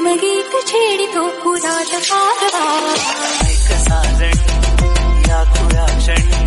प्रेमगीत छेडितो पुरात कारवा. एक साजणी या खुल्या क्षणी